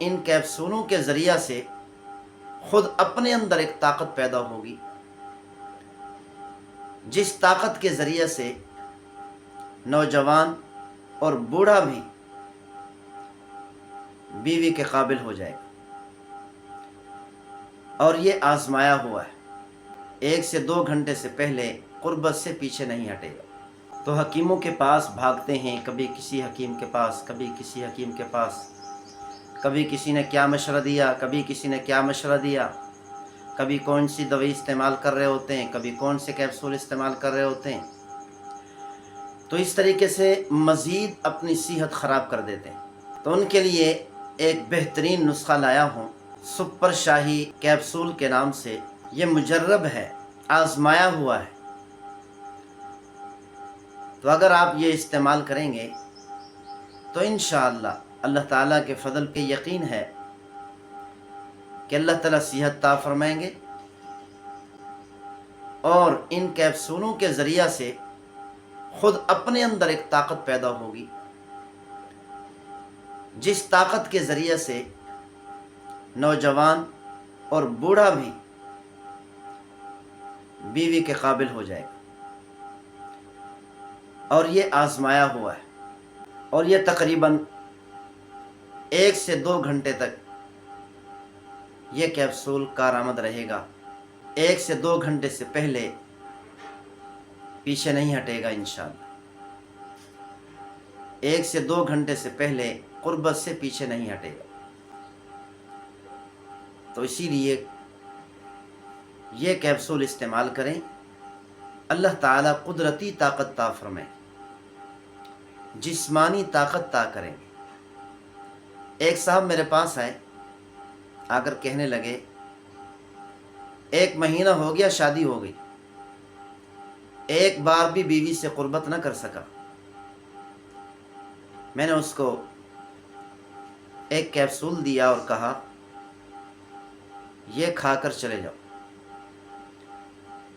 ان کیپسولوں کے ذریعہ سے خود اپنے اندر ایک طاقت پیدا ہوگی، جس طاقت کے ذریعے سے نوجوان اور بوڑھا بھی بیوی کے قابل ہو جائے گا۔ اور یہ آزمایا ہوا ہے، 1 سے 2 گھنٹے سے پہلے قربت سے پیچھے نہیں ہٹے گا۔ تو حکیموں کے پاس بھاگتے ہیں، کبھی کسی حکیم کے پاس، کبھی کسی حکیم کے پاس، کبھی کسی نے کیا مشورہ دیا، کبھی کسی نے کیا مشورہ دیا، کبھی کون سی دوائی استعمال کر رہے ہوتے ہیں، کبھی کون سے کیپسول استعمال کر رہے ہوتے ہیں۔ تو اس طریقے سے مزید اپنی صحت خراب کر دیتے ہیں۔ تو ان کے لیے ایک بہترین نسخہ لایا ہوں، سپر شاہی کیپسول کے نام سے۔ یہ مجرب ہے، آزمایا ہوا ہے۔ تو اگر آپ یہ استعمال کریں گے تو انشاءاللہ اللہ تعالیٰ کے فضل پہ یقین ہے کہ اللہ تعالیٰ صحت عطا فرمائیں گے، اور ان کیپسولوں کے ذریعہ سے خود اپنے اندر ایک طاقت پیدا ہوگی، جس طاقت کے ذریعے سے نوجوان اور بوڑھا بھی بیوی کے قابل ہو جائے گا۔ اور یہ آزمایا ہوا ہے، اور یہ تقریباً 1 سے 2 گھنٹے تک یہ کیپسول کارآمد رہے گا۔ 1 سے 2 گھنٹے سے پہلے پیچھے نہیں ہٹے گا انشاءاللہ۔ 1 سے 2 گھنٹے سے پہلے قربت سے پیچھے نہیں ہٹے گا۔ تو اسی لیے یہ کیپسول استعمال کریں، اللہ تعالیٰ قدرتی طاقت عطا فرمائے، جسمانی طاقت عطا کریں۔ ایک صاحب میرے پاس آئے، آ کر کہنے لگے 1 مہینہ ہو گیا شادی ہو گئی، ایک بار بھی بیوی سے قربت نہ کر سکا۔ میں نے اس کو ایک کیپسول دیا اور کہا یہ کھا کر چلے جاؤ۔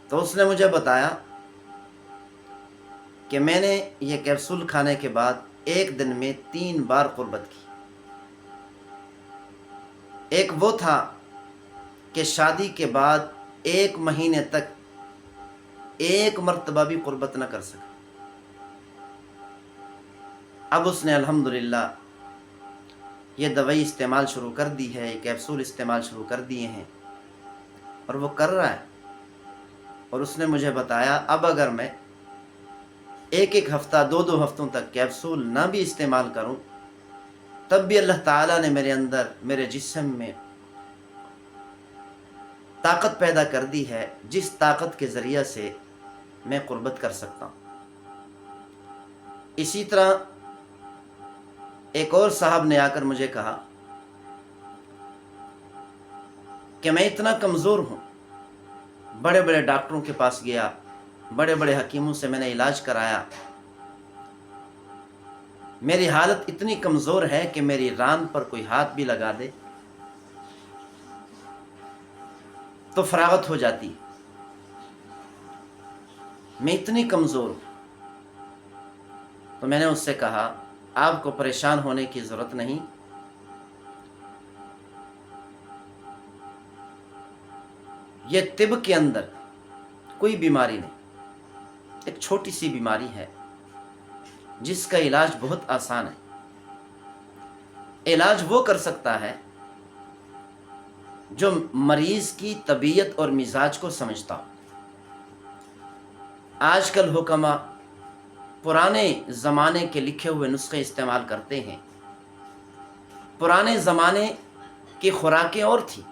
تو اس نے مجھے بتایا کہ میں نے یہ کیپسول کھانے کے بعد 1 دن میں 3 بار قربت کی۔ ایک وہ تھا کہ شادی کے بعد 1 مہینے تک 1 مرتبہ بھی قربت نہ کر سکا۔ اب اس نے الحمدللہ یہ دوائی استعمال شروع کر دی ہے، یہ کیپسول استعمال شروع کر دیے ہیں، اور وہ کر رہا ہے۔ اور اس نے مجھے بتایا اب اگر میں 1 ہفتہ 2 ہفتوں تک کیپسول نہ بھی استعمال کروں، تب بھی اللہ تعالیٰ نے میرے اندر، میرے جسم میں طاقت پیدا کر دی ہے، جس طاقت کے ذریعہ سے میں قربت کر سکتا ہوں۔ اسی طرح ایک اور صاحب نے آ کر مجھے کہا کہ میں اتنا کمزور ہوں، بڑے بڑے ڈاکٹروں کے پاس گیا، بڑے بڑے حکیموں سے میں نے علاج کرایا، میری حالت اتنی کمزور ہے کہ میری ران پر کوئی ہاتھ بھی لگا دے تو فراغت ہو جاتی، میں اتنی کمزور ہوں۔ تو میں نے اس سے کہا آپ کو پریشان ہونے کی ضرورت نہیں، یہ طب کے اندر کوئی بیماری نہیں، ایک چھوٹی سی بیماری ہے جس کا علاج بہت آسان ہے۔ علاج وہ کر سکتا ہے جو مریض کی طبیعت اور مزاج کو سمجھتا ہو۔ آج کل حکما پرانے زمانے کے لکھے ہوئے نسخے استعمال کرتے ہیں۔ پرانے زمانے کی خوراکیں اور تھیں،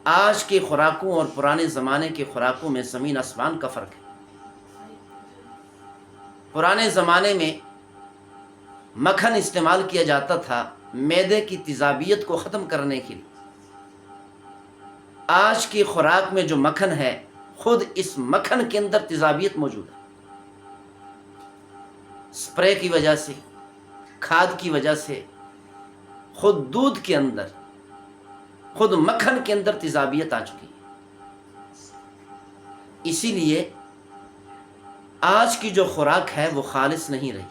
آج کی خوراکوں اور پرانے زمانے کی خوراکوں میں زمین آسمان کا فرق ہے۔ پرانے زمانے میں مکھن استعمال کیا جاتا تھا معدے کی تیزابیت کو ختم کرنے کے لیے۔ آج کی خوراک میں جو مکھن ہے، خود اس مکھن کے اندر تیزابیت موجود ہے۔ سپرے کی وجہ سے، کھاد کی وجہ سے، خود دودھ کے اندر، خود مکھن کے اندر تیزابیت آ چکی ہے۔ اسی لیے آج کی جو خوراک ہے وہ خالص نہیں رہی۔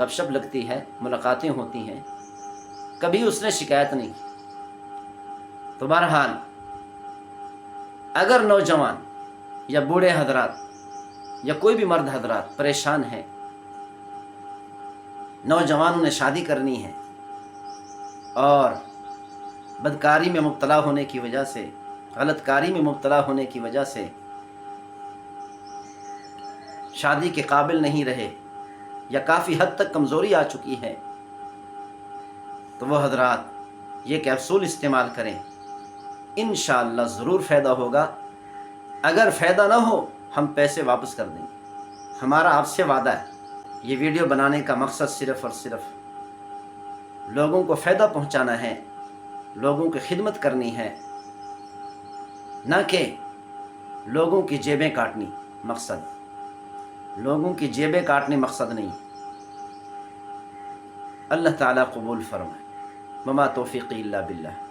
گپ شپ لگتی ہے، ملاقاتیں ہوتی ہیں، کبھی اس نے شکایت نہیں کی۔ تو بہرحال اگر نوجوان یا بوڑھے حضرات یا کوئی بھی مرد حضرات پریشان ہیں، نوجوانوں نے شادی کرنی ہے اور بدکاری میں مبتلا ہونے کی وجہ سے، غلط کاری میں مبتلا ہونے کی وجہ سے شادی کے قابل نہیں رہے یا کافی حد تک کمزوری آ چکی ہے، تو وہ حضرات یہ کیپسول استعمال کریں، انشاءاللہ ضرور فائدہ ہوگا۔ اگر فائدہ نہ ہو ہم پیسے واپس کر دیں گے، ہمارا آپ سے وعدہ ہے۔ یہ ویڈیو بنانے کا مقصد صرف اور صرف لوگوں کو فائدہ پہنچانا ہے، لوگوں کی خدمت کرنی ہے، نہ کہ لوگوں کی جیبیں کاٹنی مقصد، لوگوں کی جیبیں کاٹنے مقصد نہیں۔ اللہ تعالیٰ قبول فرمائے۔ وما توفیقی الا باللہ۔